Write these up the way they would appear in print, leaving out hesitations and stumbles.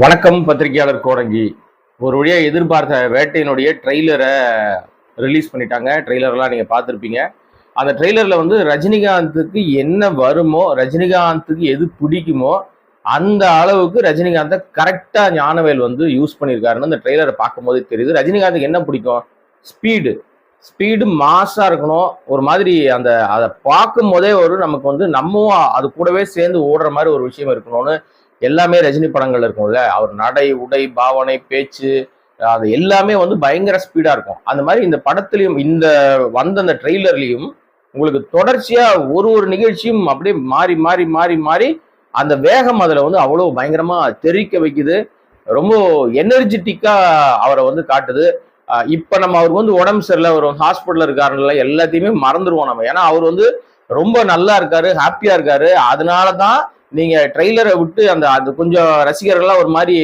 வணக்கம் பத்திரிகையாளர் கோடங்கி. ஒரு வழியா எதிர்பார்த்த வேட்டையினுடைய ட்ரெய்லரை ரிலீஸ் பண்ணிட்டாங்க. ட்ரெய்லர்லாம் நீங்க பார்த்துருப்பீங்க. அந்த ட்ரெய்லர்ல வந்து ரஜினிகாந்துக்கு என்ன வருமோ, ரஜினிகாந்துக்கு எது பிடிக்குமோ அந்த அளவுக்கு ரஜினிகாந்தை கரெக்டா ஞானவேல் வந்து யூஸ் பண்ணியிருக்காருன்னு அந்த ட்ரெய்லரை பார்க்கும்போதே தெரியுது. ரஜினிகாந்துக்கு என்ன பிடிக்கும்? ஸ்பீடு. ஸ்பீடு மாஸா இருக்கணும். ஒரு மாதிரி அதை பார்க்கும் போதே நமக்கு வந்து நம்மவும் அது கூடவே சேர்ந்து ஓடுற மாதிரி ஒரு விஷயம் இருக்கணும்னு எல்லாமே ரஜினி படங்கள் இருக்கும்ல. அவர் நடை, உடை, பாவனை, பேச்சு, அது எல்லாமே வந்து பயங்கர ஸ்பீடா இருக்கும். அந்த மாதிரி இந்த படத்துலயும் அந்த ட்ரெய்லர்லயும் உங்களுக்கு தொடர்ச்சியா ஒரு நிகழ்ச்சியும் அப்படியே மாறி மாறி மாறி மாறி அந்த வேகம் அதுல வந்து அவ்வளவு பயங்கரமா தெரிவிக்க வைக்குது. ரொம்ப எனர்ஜெட்டிக்கா அவரை வந்து காட்டுது. இப்ப நம்ம அவருக்கு வந்து உடம்பு சரியில்லை, ஒரு ஹாஸ்பிட்டல் இருக்காருல்ல, எல்லாத்தையுமே மறந்துடுவோம் நம்ம. ஏன்னா அவர் வந்து ரொம்ப நல்லா இருக்காரு, ஹாப்பியா இருக்காரு. அதனாலதான் நீங்க ட்ரெய்லரை விட்டு அது கொஞ்சம் ரசிகர்கள்லாம் ஒரு மாதிரி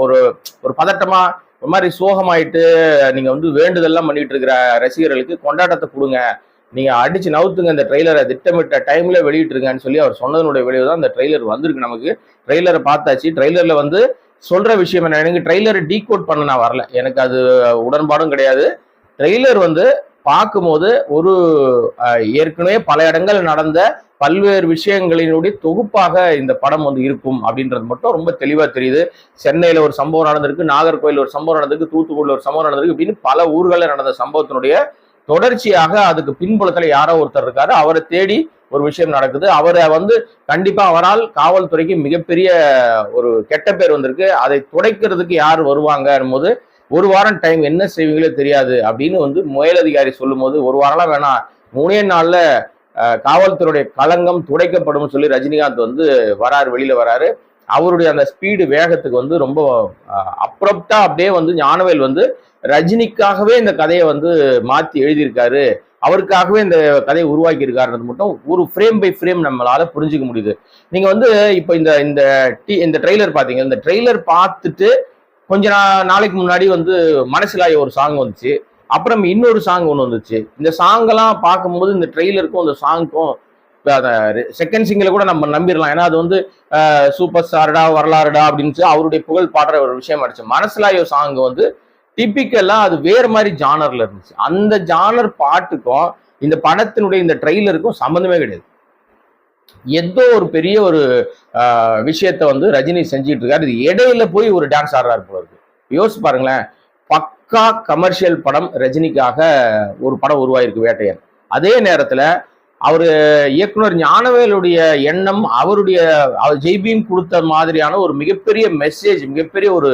ஒரு ஒரு பதட்டமா, ஒரு மாதிரி சோகமாயிட்டு நீங்க வந்து வேண்டுதல்லாம் பண்ணிட்டு இருக்கிற ரசிகர்களுக்கு கொண்டாட்டத்தை கொடுங்க, நீங்க அடிச்சு நவுத்துங்க, இந்த ட்ரெய்லரை திட்டமிட்ட டைம்ல வெளியிட்டுருங்கன்னு சொல்லி அவர் சொன்னதனுடைய விளைவு தான் இந்த ட்ரெய்லர் வந்திருக்கு. நமக்கு ட்ரெய்லரை பார்த்தாச்சு. ட்ரெய்லர்ல வந்து சொல்ற விஷயம் என்ன, எனக்கு ட்ரெய்லரை டீகோட் பண்ண நான் வரல, எனக்கு அது உடன்பாடும் கிடையாது. ட்ரெய்லர் வந்து பார்க்கும்போது ஏற்கனவே பல இடங்கள் நடந்த பல்வேறு விஷயங்களினுடைய தொகுப்பாக இந்த படம் வந்து இருக்கும் அப்படின்றது மட்டும் ரொம்ப தெளிவா தெரியுது. சென்னையில ஒரு சம்பவம் நடந்திருக்கு, நாகர்கோவில் ஒரு சம்பவம் நடந்திருக்கு, தூத்துக்குடியில் ஒரு சம்பவம் நடந்திருக்கு, இப்படின்னு பல ஊர்களில் நடந்த சம்பவத்தினுடைய தொடர்ச்சியாக அதுக்கு பின்புலத்துல யாரோ ஒருத்தர் இருக்காரு, அவரை தேடி ஒரு விஷயம் நடக்குது. அவரை வந்து கண்டிப்பா அவரால் காவல்துறைக்கு மிகப்பெரிய ஒரு கெட்ட பேர் வந்திருக்கு. அதை துடைக்கிறதுக்கு யார் வருவாங்க போது ஒரு வாரம் டைம், என்ன செய்வீங்களோ தெரியாது அப்படின்னு வந்து மேலதிகாரி சொல்லும் போது, ஒரு வாரம்லாம் வேணாம், 3 நாள்ல காவல்துறையுடைய களங்கம் துடைக்கப்படும் சொல்லி ரஜினிகாந்த் வந்து வெளியில வராரு. அவருடைய அந்த ஸ்பீடு வேகத்துக்கு வந்து ரொம்ப அப்ரப்டா அப்படியே வந்து ஞானவேல் வந்து ரஜினிக்காகவே இந்த கதையை வந்து மாத்தி எழுதியிருக்காரு, அவருக்காகவே இந்த கதையை உருவாக்கி இருக்காருன்றது மட்டும் ஒரு ஃப்ரேம் பை ஃப்ரேம் நம்மளால புரிஞ்சுக்க முடியுது. நீங்க வந்து இப்ப இந்த ட்ரெய்லர் பாத்தீங்க, இந்த ட்ரெய்லர் பார்த்துட்டு கொஞ்ச நாளைக்கு முன்னாடி வந்து மனசிலாய ஒரு சாங் வந்துச்சு, அப்புறம் இன்னொரு சாங் ஒன்று வந்துச்சு. இந்த சாங்கெல்லாம் பார்க்கும்போது இந்த ட்ரெய்லருக்கும் அந்த சாங்க்கும் செகண்ட் சிங்கில கூட நம்ம நம்பிடலாம். ஏன்னா அது வந்து சூப்பர் ஸ்டார்டா வரலாறுடா அப்படின்னு அவருடைய புகழ் பாடுற ஒரு விஷயம் ஆயிடுச்சு. மனசிலாயோ சாங் வந்து டிப்பிக்கலா அது வேற மாதிரி ஜானர்ல இருந்துச்சு. அந்த ஜானர் பாட்டுக்கும் இந்த படத்தினுடைய இந்த ட்ரெய்லருக்கும் சம்மந்தமே கிடையாது. ஏதோ ஒரு பெரிய ஒரு விஷயத்த வந்து ரஜினி செஞ்சிட்டு இருக்காரு. இது இடையில போய் ஒரு டான்ஸ் ஆடுறாரு போல இருக்கு. யோசிச்சு பாருங்களேன், பக்கா கமர்ஷியல் படம் ரஜினிக்காக ஒரு படம் உருவாயிருக்கு வேட்டையன். அதே நேரத்துல அவரு இயக்குனர் ஞானவேலுடைய எண்ணம், அவருடைய ஜெய்பீம் கொடுத்த மாதிரியான ஒரு மிகப்பெரிய மெசேஜ், மிகப்பெரிய ஒரு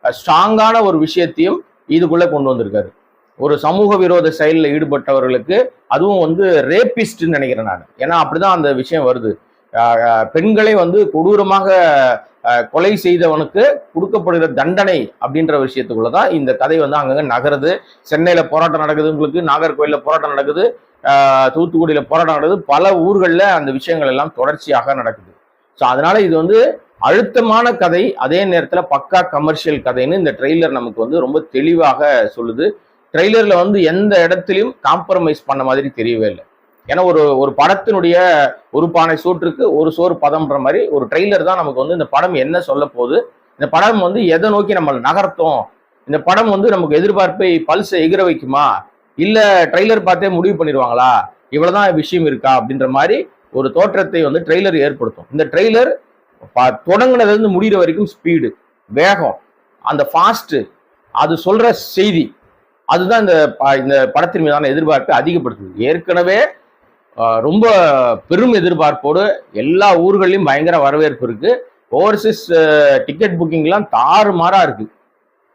ஸ்ட்ராங்கான ஒரு விஷயத்தையும் இதுக்குள்ள கொண்டு வந்திருக்காரு. ஒரு சமூக விரோத செயலில் ஈடுபட்டவர்களுக்கு, அதுவும் வந்து ரேபிஸ்ட்ன்னு நினைக்கிறேன் நான், ஏன்னா அப்படிதான் அந்த விஷயம் வருது. பெண்களை வந்து கொடூரமாக கொலை செய்தவனுக்கு கொடுக்கப்படுகிற தண்டனை அப்படின்ற விஷயத்துக்குள்ளதான் இந்த கதை வந்து அங்கங்க நகருது. சென்னையில போராட்டம் நடக்குது, உங்களுக்கு நாகர்கோவில்ல போராட்டம் நடக்குது, தூத்துக்குடியில போராட்டம் நடக்குது, பல ஊர்களில் அந்த விஷயங்கள் எல்லாம் தொடர்ச்சியாக நடக்குது. ஸோ அதனால இது வந்து அழுத்தமான கதை, அதே நேரத்தில் பக்கா கமர்ஷியல் கதைன்னு இந்த ட்ரெய்லர் நமக்கு வந்து ரொம்ப தெளிவாக சொல்லுது. ட்ரெய்லர்ல வந்து எந்த இடத்துலையும் காம்ப்ரமைஸ் பண்ண மாதிரி தெரியவே இல்லை. ஏன்னா ஒரு படத்தினுடைய ஒரு பானை சோற்றுக்கு ஒரு சோறு பதம்ன்ற மாதிரி ஒரு ட்ரெய்லர் தான் நமக்கு வந்து இந்த படம் என்ன சொல்ல போகுது, இந்த படம் வந்து எதை நோக்கி நம்ம நகர்த்தோம், இந்த படம் வந்து நமக்கு எதிர்பார்ப்பை பல்ஸை எகிர வைக்குமா, இல்ல ட்ரெய்லர் பார்த்தே முடிவு பண்ணிடுவாங்களா, இவ்வளவுதான் விஷயம் இருக்கா அப்படின்ற மாதிரி ஒரு தோற்றத்தை வந்து ட்ரெய்லர் ஏற்படுத்தும். இந்த ட்ரெய்லர் தொடங்கினதுல இருந்து முடிகிற வரைக்கும் ஸ்பீடு, வேகம், அந்த ஃபாஸ்ட், அது சொல்ற செய்தி, அதுதான் இந்த படத்தின் மீதான எதிர்பார்ப்பை அதிகப்படுத்துது. ஏற்கனவே ரொம்ப பெரும் எதிர்பார்ப்போடு எல்லா ஊர்களையும் பயங்கர வரவேற்பு இருக்கு. ஓவர்சீஸ் டிக்கெட் புக்கிங்லாம் தாறுமாறா இருக்கு.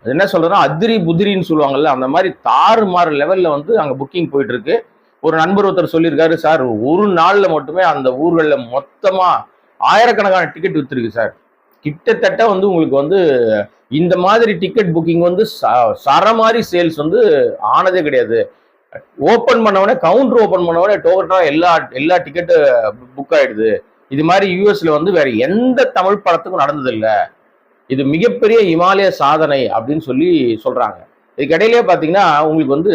அது என்ன சொல்றோம், அதிரி புதிரின்னு சொல்லுவாங்கல்ல, அந்த மாதிரி தாறுமாறு லெவல்ல வந்து அங்க புக்கிங் போயிட்டு இருக்கு. ஒரு நண்பர் ஒருத்தர் சொல்லியிருக்காரு, சார் ஒரு நாள்ல மட்டுமே அந்த ஊர்களில் மொத்தமா ஆயிரக்கணக்கான டிக்கெட் வித்துருக்கு சார். கிட்டத்தட்ட வந்து உங்களுக்கு வந்து இந்த மாதிரி டிக்கெட் புக்கிங் வந்து சரமாரி சேல்ஸ் வந்து ஆனதே கிடையாது. ஓப்பன் பண்ணவனே, கவுண்டர் ஓப்பன் பண்ணவனே டோட்டலா எல்லா டிக்கெட்டு புக் ஆயிடுது. இது மாதிரி யூஎஸ்ல வந்து வேற எந்த தமிழ் படத்துக்கும் நடந்தது இல்லை. இது மிகப்பெரிய இமாலய சாதனை அப்படின்னு சொல்லி சொல்றாங்க. இதுக்கு இடையிலே பாத்தீங்கன்னா உங்களுக்கு வந்து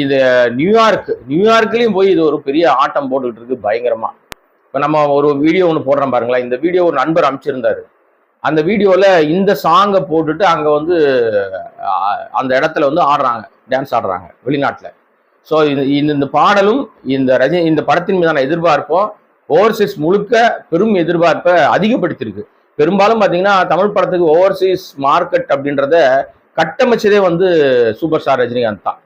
இது நியூயார்க்லயும் போய் இது ஒரு பெரிய ஆட்டம் போட்டுக்கிட்டு இருக்கு பயங்கரமா. இப்ப நம்ம ஒரு வீடியோ ஒன்று போடுறோம் பாருங்களா, இந்த வீடியோ ஒரு நண்பர் அனுப்பிச்சிருந்தாரு. அந்த வீடியோல இந்த சாங்கை போட்டுட்டு அங்க வந்து அந்த இடத்துல வந்து ஆடுறாங்க, டான்ஸ் ஆடுறாங்க வெளிநாட்டுல. ஸோ இந்த பாடலும் இந்த படத்தின் மீதான எதிர்பார்ப்பும் ஓவர்சீஸ் முழுக்க பெரும் எதிர்பார்ப்பை அதிகப்படுத்தியிருக்கு. பெரும்பாலும் பார்த்தீங்கன்னா தமிழ் படத்துக்கு ஓவர்சீஸ் மார்க்கெட் அப்படின்றத கட்டமைச்சதே வந்து சூப்பர் ஸ்டார் ரஜினிகாந்த் தான்.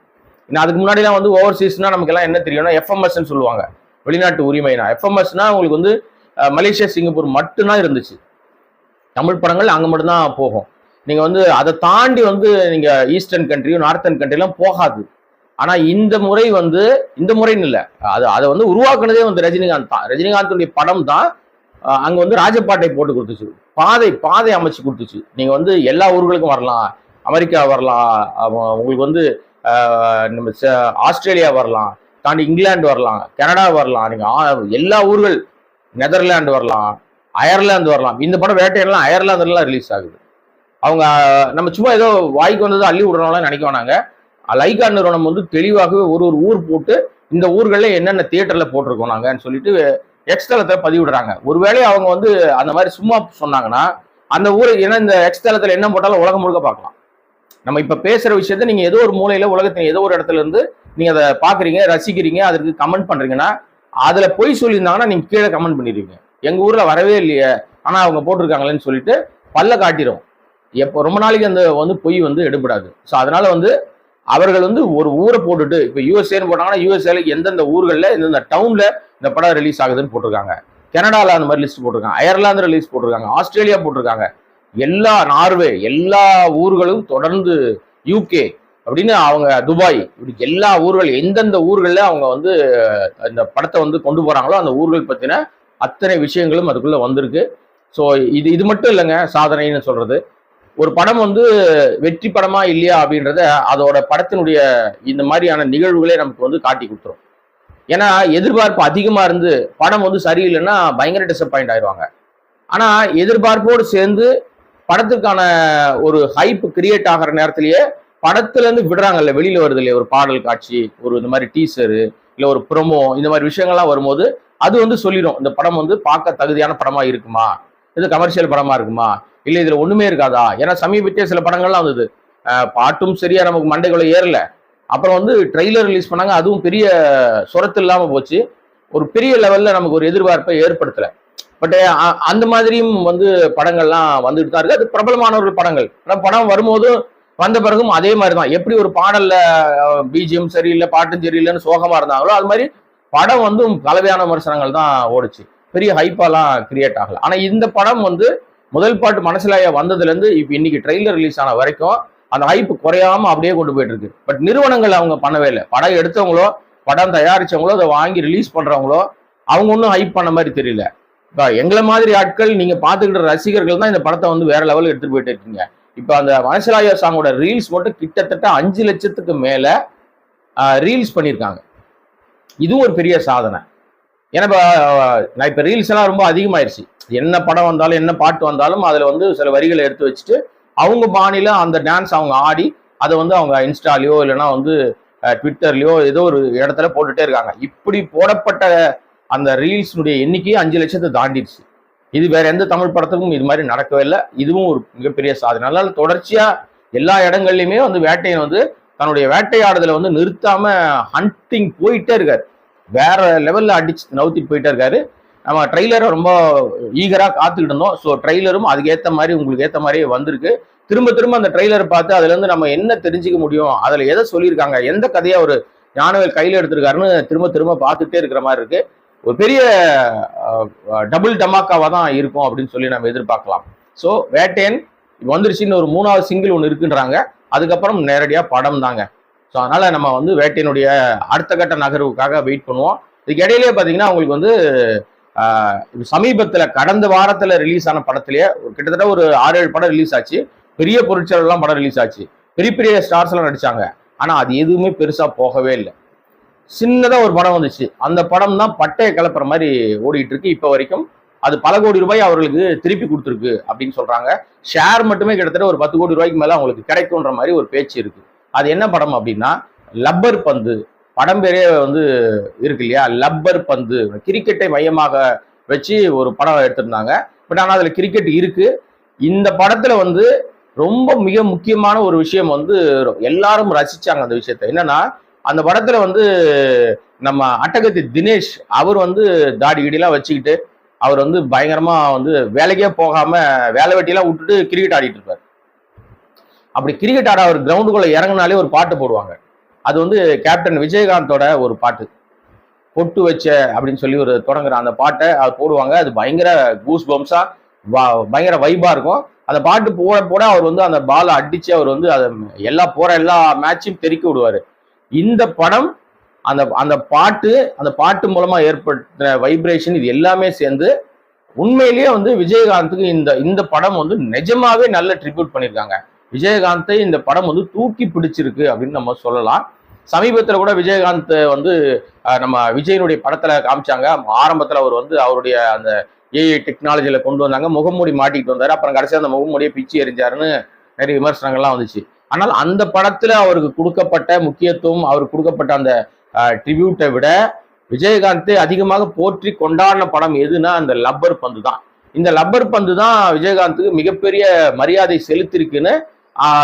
அதுக்கு முன்னாடிலாம் வந்து ஓவர்சீஸ்னா நமக்கு எல்லாம் என்ன தெரியும்னா எஃப்எம்எஸ்ன்னு சொல்லுவாங்க, வெளிநாட்டு உரிமைனா. எஃப்எம்எஸ்னா உங்களுக்கு வந்து மலேசியா, சிங்கப்பூர் மட்டும்தான் இருந்துச்சு. தமிழ் படங்கள் அங்கே மட்டும்தான் போகும். நீங்க வந்து அதை தாண்டி வந்து நீங்க ஈஸ்டர்ன் கண்ட்ரியும் நார்த்தன் கண்ட்ரிலாம் போகாது. ஆனா இந்த முறைன்னு இல்லை, அதை வந்து உருவாக்குனதே வந்து ரஜினிகாந்த் தான். ரஜினிகாந்துடைய படம் தான் அங்க வந்து ராஜபாட்டை போட்டு கொடுத்துச்சு, பாதை அமைச்சு கொடுத்துச்சு. நீங்க வந்து எல்லா ஊர்களுக்கும் வரலாம், அமெரிக்கா வரலாம், உங்களுக்கு வந்து நம்ம ஆஸ்திரேலியா வரலாம், தாண்டி இங்கிலாந்து வரலாம், கனடா வரலாம், நீங்க எல்லா ஊர்கள், நெதர்லாந்து வரலாம், அயர்லாந்து வரலாம். இந்த படம் வேட்டையெல்லாம் அயர்லாந்துலாம் ரிலீஸ் ஆகுது. அவங்க நம்ம சும்மா ஏதோ வாய்க்கு வந்தது அள்ளி விடுறோம்லாம் நினைக்க வேணாங்க. லைகா நிறுவனம் வந்து தெளிவாகவே ஒரு ஊர் போட்டு இந்த ஊர்களில் என்னென்ன தியேட்டர்ல போட்டிருக்கோம் நாங்கன்னு சொல்லிட்டு எக்ஸ்தலத்தை பதிவிடுறாங்க. ஒருவேளை அவங்க வந்து அந்த மாதிரி சும்மா சொன்னாங்கன்னா அந்த ஊர், ஏன்னா இந்த எக்ஸ்தலத்தில் என்ன போட்டாலும் உலகம் முழுக்க பார்க்கலாம். நம்ம இப்ப பேசுற விஷயத்த நீங்க ஏதோ ஒரு மூலையில உலகத்தின் ஏதோ ஒரு இடத்துல இருந்து நீங்க அதை பாக்குறீங்க, ரசிக்கிறீங்க, அதற்கு கமெண்ட் பண்றீங்கன்னா அதுல பொய் சொல்லியிருந்தாங்கன்னா நீங்க கீழே கமெண்ட் பண்ணிடுவீங்க, எங்க ஊர்ல வரவே இல்லையே ஆனா அவங்க போட்டிருக்காங்களேன்னு சொல்லிட்டு பல்ல காட்டிடும். எப்போ ரொம்ப நாளைக்கு அந்த வந்து பொய் வந்து எடுபடாது. ஸோ அதனால வந்து அவர்கள் வந்து ஒரு ஊரை போட்டுட்டு, இப்போ யூஎஸ்ஏன்னு போட்டாங்கன்னா யூஎஸ்ஏல எந்தெந்த ஊர்களில் எந்தெந்த டவுன்ல இந்த படம் ரிலீஸ் ஆகுதுன்னு போட்டிருக்காங்க. கனடால அந்த மாதிரி லிஸ்ட் போட்டிருக்காங்க, அயர்லாந்து ரிலீஸ் போட்டிருக்காங்க, ஆஸ்திரேலியா போட்டிருக்காங்க, எல்லா நார்வே எல்லா ஊர்களும் தொடர்ந்து, யூகே அப்படின்னு அவங்க துபாய், இப்படி எல்லா ஊர்கள் எந்தெந்த ஊர்களில் அவங்க வந்து இந்த படத்தை வந்து கொண்டு போறாங்களோ அந்த ஊர்கள் பத்தின அத்தனை விஷயங்களும் அதுக்குள்ள வந்திருக்கு. ஸோ இது மட்டும் இல்லைங்க சாதனைன்னு சொல்றது. ஒரு படம் வந்து வெற்றி படமா இல்லையா அப்படின்றத அதோட படத்தினுடைய இந்த மாதிரியான நிகழ்வுகளே நமக்கு வந்து காட்டி கொடுத்துரும். ஏன்னா எதிர்பார்ப்பு அதிகமா இருந்து படம் வந்து சரியில்லைன்னா பயங்கர டிசப்பாயிண்ட் ஆயிடுவாங்க. ஆனா எதிர்பார்ப்போடு சேர்ந்து படத்துக்கான ஒரு ஹைப் கிரியேட் ஆகிற நேரத்திலேயே படத்துல இருந்து விடுறாங்கல்ல, வெளியில வருது இல்லையா ஒரு பாடல் காட்சி, ஒரு இந்த மாதிரி டீசரு, இல்ல ஒரு ப்ரொமோ, இந்த மாதிரி விஷயங்கள்லாம் வரும்போது அது வந்து சொல்லிடும் இந்த படம் வந்து பார்க்க தகுதியான படமா இருக்குமா, இது கமர்ஷியல் படமா இருக்குமா, இல்ல இதுல ஒண்ணுமே இருக்காதா. ஏன்னா சமீபத்திய சில படங்கள்லாம் வந்தது, பாட்டும் சரியா நமக்கு மண்டைக்குள்ள ஏறல, அப்புறம் வந்து ட்ரெய்லர் ரிலீஸ் பண்ணாங்க, அதுவும் பெரிய சுரத்து இல்லாம போச்சு, ஒரு பெரிய லெவல்ல நமக்கு ஒரு எதிர்பார்ப்பை ஏற்படுத்தல. பட் அந்த மாதிரியும் வந்து படங்கள்லாம் வந்துட்டு தான் இருக்கு. அது பிரபலமானவர்கள் படங்கள். ஆனால் படம் வரும்போதும் வந்த பிறகும் அதே மாதிரி தான். எப்படி ஒரு பாடல்ல பிஜிஎம் சரியில்லை, பாட்டும் சரியில்லைன்னு சோகமா இருந்தாங்களோ அது மாதிரி படம் வந்து கலவையான விமர்சனங்கள் தான் ஓடுச்சு, பெரிய ஹைப்பாலாம் கிரியேட் ஆகல. ஆனா இந்த படம் வந்து முதல் பாட்டு மனசிலாய வந்ததுல இருந்து இப்ப இன்னைக்கு ட்ரெய்லர் ரிலீஸ் ஆன வரைக்கும் அந்த ஹைப் குறையாம அப்படியே கொண்டு போயிட்டு இருக்கு. பட் நிறுவனங்கள் அவங்க பண்ணவே இல்லை. படம் எடுத்தவங்களோ படம் தயாரிச்சவங்களோ அதை வாங்கி ரிலீஸ் பண்றவங்களோ அவங்க ஒன்றும் ஹைப் பண்ண மாதிரி தெரியல. இப்போ எங்களை மாதிரி ஆட்கள், நீங்க பாத்துக்கிட்ட ரசிகர்கள் தான் இந்த படத்தை வந்து வேற லெவலில் எடுத்துட்டு போயிட்டு இருக்கீங்க. இப்போ அந்த மனசிலாய சாங்கோட ரீல்ஸ் மட்டும் கிட்டத்தட்ட 5 லட்சத்துக்கு மேல ரீல்ஸ் பண்ணியிருக்காங்க. இதுவும் ஒரு பெரிய சாதனை. ஏன்னா நான் இப்போ ரீல்ஸ் எல்லாம் ரொம்ப அதிகமாயிருச்சு. என்ன படம் வந்தாலும் என்ன பாட்டு வந்தாலும் அதுல வந்து சில வரிகளை எடுத்து வச்சுட்டு அவங்க பாணியில அந்த டான்ஸ் அவங்க ஆடி அதை வந்து அவங்க இன்ஸ்டாலையோ இல்லைன்னா வந்து ட்விட்டர்லயோ ஏதோ ஒரு இடத்துல போட்டுட்டே இருக்காங்க. இப்படி போடப்பட்ட அந்த ரீல்ஸுடைய எண்ணிக்கையே 5 லட்சத்தை தாண்டிடுச்சு. இது வேற எந்த தமிழ் படத்துக்கும் இது மாதிரி நடக்கவே இல்லை. இதுவும் ஒரு மிகப்பெரிய சாதனை. அதனால தொடர்ச்சியா எல்லா இடங்கள்லையுமே வந்து வேட்டையன் வந்து தன்னுடைய வேட்டையாடுதலை வந்து நிறுத்தாம ஹண்டிங் போயிட்டே இருக்காரு, வேற லெவல்ல அடிச்சு நவுத்திட்டு போயிட்டே இருக்காரு. நம்ம ட்ரெய்லரை ரொம்ப ஈகரா காத்துக்கிட்டு இருந்தோம். ஸோ ட்ரெய்லரும் அதுக்கு ஏற்ற மாதிரி உங்களுக்கு ஏற்ற மாதிரியே வந்திருக்கு. திரும்ப திரும்ப அந்த ட்ரெய்லரை பார்த்து அதுல இருந்து நம்ம என்ன தெரிஞ்சுக்க முடியும், அதுல எதை சொல்லியிருக்காங்க, எந்த கதையை ஒரு ஞானவேல் கையில எடுத்திருக்காருன்னு திரும்ப திரும்ப பார்த்துட்டே இருக்கிற மாதிரி இருக்கு. ஒரு பெரிய டபுள் டமாக்காவா தான் இருக்கும் அப்படின்னு சொல்லி நம்ம எதிர்பார்க்கலாம். ஸோ வேட்டையன் வந்துருச்சுன்னு ஒரு 3வது சிங்கிள் ஒன்று இருக்குன்றாங்க. அதுக்கப்புறம் நேரடியாக படம் தாங்க. ஸோ அதனால நம்ம வந்து வேட்டையனுடைய அடுத்த கட்ட நகர்வுக்காக வெயிட் பண்ணுவோம். இதுக்கு இடையிலேயே பார்த்தீங்கன்னா உங்களுக்கு வந்து சமீபத்தில் கடந்த வாரத்தில் ரிலீஸ் ஆன படத்திலேயே கிட்டத்தட்ட ஒரு 6-7 படம் ரிலீஸ் ஆச்சு. பெரிய பொருட்செலவுலாம் படம் ரிலீஸ் ஆச்சு, பெரிய பெரிய ஸ்டார்ஸ் எல்லாம் நடிச்சாங்க. ஆனால் அது எதுவுமே பெருசா போகவே இல்லை. சின்னதா ஒரு படம் வந்துச்சு, அந்த படம் தான் பட்டையை கிளப்புற மாதிரி ஓடிட்டு இருக்கு இப்போ வரைக்கும். அது பல கோடி ரூபாய் அவர்களுக்கு திருப்பி கொடுத்துருக்கு அப்படின்னு சொல்றாங்க. ஷேர் மட்டுமே கிட்டத்தட்ட ஒரு 10 கோடி ரூபாய்க்கு மேல அவங்களுக்கு கிடைக்கும்ன்ற மாதிரி ஒரு பேச்சு இருக்கு. அது என்ன படம் அப்படின்னா லப்பர் பந்து. படம் பேரே வந்து இருக்கு இல்லையா, லப்பர் பந்து, கிரிக்கெட்டை மையமாக வச்சு ஒரு படம் எடுத்திருந்தாங்க. பட் ஆனால் அதுல கிரிக்கெட் இருக்கு. இந்த படத்துல வந்து ரொம்ப மிக முக்கியமான ஒரு விஷயம் வந்து எல்லாரும் ரசிச்சாங்க அந்த விஷயத்த. என்னன்னா அந்த படத்துல வந்து நம்ம அட்டகத்தி தினேஷ் அவர் வந்து தாடி கீடிலாம் வச்சுக்கிட்டு அவர் வந்து பயங்கரமா வந்து வேலைக்கே போகாம வேலை வெட்டியெல்லாம் விட்டுட்டு கிரிக்கெட் ஆடிட்டு இருப்பார். அப்படி கிரிக்கெட் ஆட அவர் கிரவுண்டுக்குள்ள இறங்கினாலே ஒரு பாட்டு போடுவாங்க. அது வந்து கேப்டன் விஜயகாந்தோட ஒரு பாட்டு, பொட்டு வச்ச அப்படின்னு சொல்லி ஒரு தொடங்குற அந்த பாட்டை அது போடுவாங்க. அது பயங்கர கூஸ் பம்ஸா பயங்கர வைபா இருக்கும். அந்த பாட்டு போட போட அவர் வந்து அந்த பாலை அடிச்சு அவர் வந்து அதை எல்லா மேட்சையும் தெறிக்க விடுவாரு. இந்த படம் அந்த அந்த பாட்டு மூலமா ஏற்பட்ட வைப்ரேஷன் இது எல்லாமே சேர்ந்து உண்மையிலேயே வந்து விஜயகாந்துக்கு இந்த படம் வந்து நிஜமாவே நல்ல ட்ரிபியூட் பண்ணியிருக்காங்க. விஜயகாந்தை இந்த படம் வந்து தூக்கி பிடிச்சிருக்கு அப்படின்னு நம்ம சொல்லலாம். சமீபத்தில் கூட விஜயகாந்த் வந்து நம்ம விஜயனுடைய படத்துல காமிச்சாங்க. ஆரம்பத்தில் அவர் வந்து அவருடைய அந்த ஏஐ டெக்னாலஜியில கொண்டு வந்தாங்க, முகமூடி மாட்டிக்கிட்டு வந்தாரு. அப்புறம் கடைசியாக அந்த முகமூடியை பிச்சு எறிஞ்சாருன்னு நிறைய விமர்சனங்கள்லாம் வந்துச்சு. ஆனால் அந்த படத்துல அவருக்கு கொடுக்கப்பட்ட முக்கியத்துவம், அவருக்கு கொடுக்கப்பட்ட அந்த ட்ரிபியூட்டை விட விஜயகாந்தை அதிகமாக போற்றி கொண்டாடின படம் எதுனா அந்த லப்பர் பந்து தான். இந்த லப்பர் பந்து தான் விஜயகாந்துக்கு மிகப்பெரிய மரியாதை செலுத்திருக்குன்னு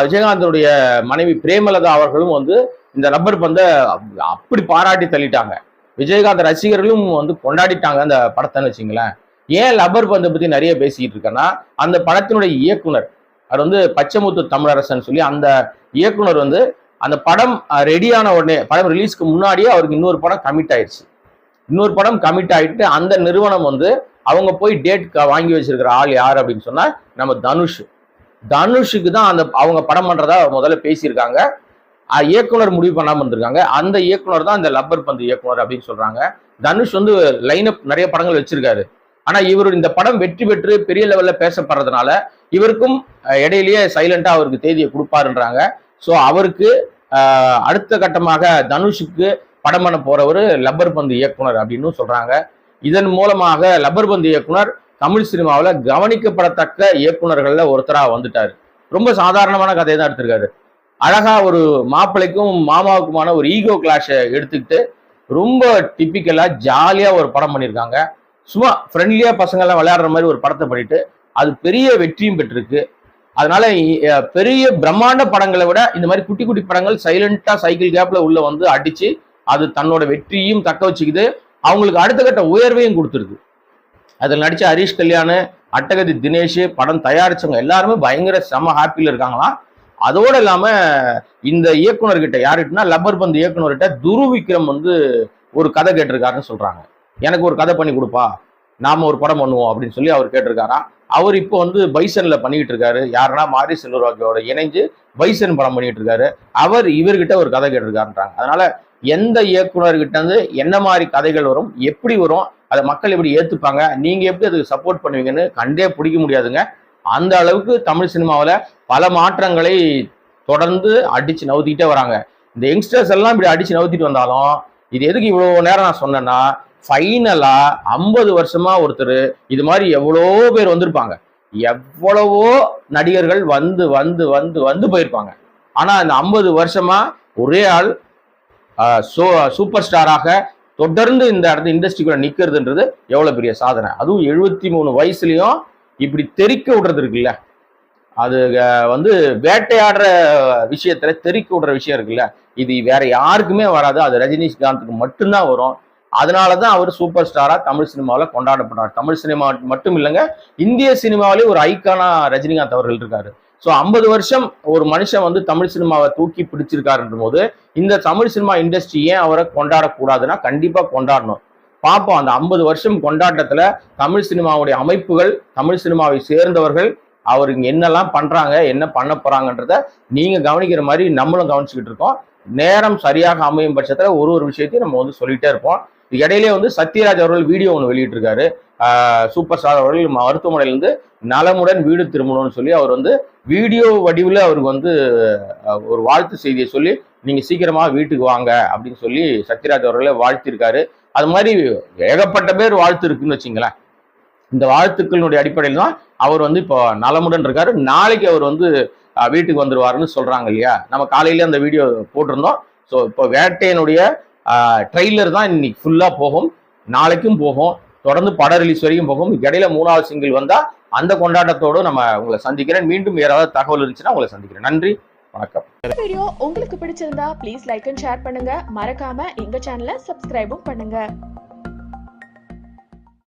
விஜயகாந்தனுடைய மனைவி பிரேமலதா அவர்களும் வந்து இந்த ரப்பர் பந்தை அப்படி பாராட்டி தள்ளிட்டாங்க. விஜயகாந்த் ரசிகர்களும் வந்து கொண்டாடிட்டாங்க அந்த படத்தைன்னு வச்சுங்களேன். ஏன் லப்பர் பந்தை பத்தி நிறைய பேசிக்கிட்டு இருக்கேன்னா, அந்த படத்தினுடைய இயக்குனர் அவர் வந்து பச்சைமுத்து தமிழரசன் சொல்லி அந்த இயக்குனர் வந்து அந்த படம் ரெடியான உடனே, படம் ரிலீஸ்க்கு முன்னாடியே அவருக்கு இன்னொரு படம் கமிட் ஆயிடுச்சு. இன்னொரு படம் கமிட் ஆயிட்டு அந்த நிறுவனம் வந்து அவங்க போய் டேட் வாங்கி வச்சிருக்கிற ஆள் யார் அப்படின்னு சொன்னா நம்ம தனுஷுக்கு தான் அந்த அவங்க படம் பண்றதா முதல்ல பேசியிருக்காங்க. இயக்குனர் முடிவு பண்ணாம இருந்திருக்காங்க. அந்த இயக்குனர் தான் இந்த லப்பர் பந்து இயக்குனர் அப்படின்னு சொல்றாங்க. தனுஷ் வந்து லைனப் நிறைய படங்கள் வச்சிருக்காரு. ஆனா இவர் இந்த படம் வெற்றி பெற்று பெரிய லெவல்ல பேசப்படுறதுனால இவருக்கும் இடையிலேயே சைலண்டா அவருக்கு தேதியை கொடுப்பாருன்றாங்க. ஸோ அவருக்கு அடுத்த கட்டமாக தனுஷுக்கு படம் பண்ண போறவர் லப்பர் பந்து இயக்குனர் அப்படின்னு சொல்றாங்க. இதன் மூலமாக லப்பர் பந்து இயக்குனர் தமிழ் சினிமாவில் கவனிக்கப்படத்தக்க இயக்குனர்கள்ல ஒருத்தராக வந்துட்டாரு. ரொம்ப சாதாரணமான கதையை தான் எடுத்திருக்காரு. அழகா ஒரு மாப்பிள்ளைக்கும் மாமாவுக்குமான ஒரு ஈகோ கிளாஷை எடுத்துக்கிட்டு ரொம்ப டிப்பிக்கலா ஜாலியா ஒரு படம் பண்ணியிருக்காங்க. சும்மா ஃப்ரெண்ட்லியா பசங்க எல்லாம் விளையாடுற மாதிரி ஒரு படத்தை பண்ணிட்டு அது பெரிய வெற்றியும் பெற்றிருக்கு. அதனால பெரிய பிரம்மாண்ட படங்களை விட இந்த மாதிரி குட்டி குட்டி படங்கள் சைலண்டா சைக்கிள் கேப்ல உள்ள வந்து அடிச்சு அது தன்னோட வெற்றியும் தக்க வச்சுக்குது, அவங்களுக்கு அடுத்த கட்ட உயர்வையும் கொடுத்துருக்கு. அதில் நடிச்ச ஹரிஷ் கல்யாண், அட்டகத்தி தினேஷ், படம் தயாரிச்சவங்க எல்லாருமே பயங்கர செம ஹாப்பியில் இருக்காங்களாம். அதோட இல்லாம இந்த இயக்குனர்கிட்ட யாருக்கிட்டனா லப்பர் பந்து இயக்குனர்கிட்ட துருவ் விக்ரம் வந்து ஒரு கதை கேட்டிருக்காருன்னு சொல்றாங்க. எனக்கு ஒரு கதை பண்ணி கொடுப்பா, நாம ஒரு படம் பண்ணுவோம் அப்படின்னு சொல்லி அவர் கேட்டிருக்காரா. அவர் இப்போ வந்து பைசன்ல பண்ணிக்கிட்டு இருக்காரு. யாருன்னா மாரி செல்வராஜோட இணைஞ்சு பைசன் படம் பண்ணிட்டு இருக்காரு. அவர் இவர்கிட்ட ஒரு கதை கேட்டிருக்காருன்றாங்க. அதனால எந்த இயக்குனர்கிட்ட வந்து என்ன மாதிரி கதைகள் வரும், எப்படி வரும், அதை மக்கள் எப்படி ஏத்துப்பாங்க, நீங்க எப்படி அதுக்கு சப்போர்ட் பண்ணுவீங்கன்னு கண்டே பிடிக்க முடியாதுங்க. அந்த அளவுக்கு தமிழ் சினிமாவில் பல மாற்றங்களை தொடர்ந்து அடிச்சு நவுத்திக்கிட்டே வராங்க. இந்த யங்ஸ்டர்ஸ் எல்லாம் இப்படி அடிச்சு நவுத்திட்டு வந்தாலும் இது எதுக்கு இவ்வளவு நேரம் நான் சொன்னேன்னா, ஃபைனலா 50 வருஷமா ஒருத்தர் இது மாதிரி எவ்வளோ பேர் வந்திருப்பாங்க, எவ்வளவோ நடிகர்கள் வந்து வந்து வந்து வந்து போயிருப்பாங்க. ஆனா இந்த 50 வருஷமா ஒரே ஆள் சூப்பர் ஸ்டாராக தொடர்ந்து இந்த இடத்துல இண்டஸ்ட்ரிக்குள்ள நிக்கிறதுன்றது எவ்வளவு பெரிய சாதனை. அதுவும் 73 வயசுலயும் இப்படி தெறிக்க விடுறது இருக்குல்ல, அது வந்து வேட்டையாடுற விஷயத்துல தெறிக்க விடுற விஷயம் இருக்குல்ல, இது வேற யாருக்குமே வராது. அது ரஜினிகாந்துக்கு மட்டும்தான் வரும். அதனாலதான் அவர் சூப்பர் ஸ்டாரா தமிழ் சினிமாவில் கொண்டாடப்படுறார். தமிழ் சினிமா மட்டும் இல்லைங்க, இந்திய சினிமாவிலேயே ஒரு ஐக்கானா ரஜினிகாந்த் அவர்கள் இருக்காரு. ஸோ 50 வருஷம் ஒரு மனுஷன் வந்து தமிழ் சினிமாவை தூக்கி பிடிச்சிருக்காருன்ற போது இந்த தமிழ் சினிமா இண்டஸ்ட்ரி ஏன் அவரை கொண்டாடக்கூடாதுன்னா கண்டிப்பா கொண்டாடணும். பார்ப்போம் அந்த 50 வருஷம் கொண்டாட்டத்துல தமிழ் சினிமாவுடைய அமைப்புகள், தமிழ் சினிமாவை சேர்ந்தவர்கள் அவர் இங்க என்னெல்லாம் பண்றாங்க, என்ன பண்ண போறாங்கன்றத நீங்க கவனிக்கிற மாதிரி நம்மளும் கவனிச்சுக்கிட்டு இருக்கோம். நேரம் சரியாக அமையும் பட்சத்துல ஒரு விஷயத்தையும் நம்ம வந்து சொல்லிட்டே இருப்போம். இடையிலே வந்து சத்யராஜ் அவர்கள் வீடியோ ஒன்று வெளியிட்டிருக்காரு. சூப்பர் ஸ்டார் அவர்கள் மருத்துவமனையிலிருந்து நலமுடன் வீடு திரும்பணும்னு சொல்லி அவர் வந்து வீடியோ வடிவில் அவருக்கு வந்து ஒரு வாழ்த்து செய்தியை சொல்லி நீங்க சீக்கிரமா வீட்டுக்கு வாங்க அப்படின்னு சொல்லி சத்யராஜ் அவர்களை வாழ்த்திருக்காரு. அது மாதிரி ஏகப்பட்ட பேர் வாழ்த்து இருக்குன்னு வச்சுங்களேன். இந்த வாழ்த்துக்களினுடைய அடிப்படையில் தான் அவர் வந்து இப்போ நலமுடன் இருக்காரு. நாளைக்கு அவர் வந்து வீட்டுக்கு வந்துருவாருன்னு சொல்றாங்க இல்லையா. நம்ம காலையில அந்த வீடியோ போட்டிருந்தோம். ஸோ இப்போ வேட்டையனுடைய ட்ரெய்லர் தான் இன்னைக்கு ஃபுல்லா போகும், நாளைக்கும் போகும், தொடர்ந்து படம் ரிலீஸ் வரைக்கும் போகும். இடையில 3வது சிங்கிள் வந்தா அந்த கொண்டாட்டத்தோடு நம்ம உங்களை சந்திக்கிறேன். மீண்டும் யாராவது தகவல் இருந்துச்சுன்னா உங்களை சந்திக்கிறேன். நன்றி, வணக்கம். வீடியோ உங்களுக்கு பிடிச்சிருந்தா ப்ளீஸ் லைக் அண்ட் ஷேர் பண்ணுங்க. மறக்காம எங்க சேனலை சப்ஸ்கிரைபும் பண்ணுங்க.